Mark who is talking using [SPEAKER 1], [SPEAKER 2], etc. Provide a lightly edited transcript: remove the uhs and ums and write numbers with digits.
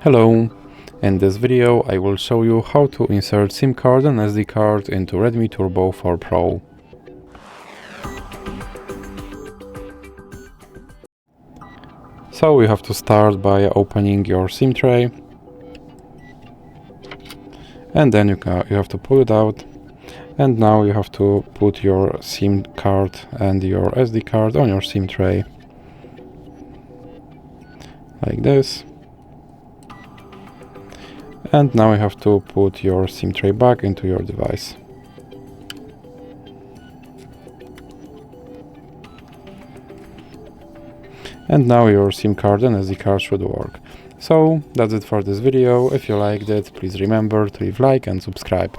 [SPEAKER 1] Hello, in this video I will show you how to insert SIM card and SD card into Redmi Turbo 4 Pro. So we have to start by opening your SIM tray, and then you have to pull it out, and now you have to put your SIM card and your SD card on your SIM tray, like this. And now you have to put your SIM tray back into your device. And now your SIM card and SD card should work. So that's it for this video. If you liked it, please remember to leave a like and subscribe.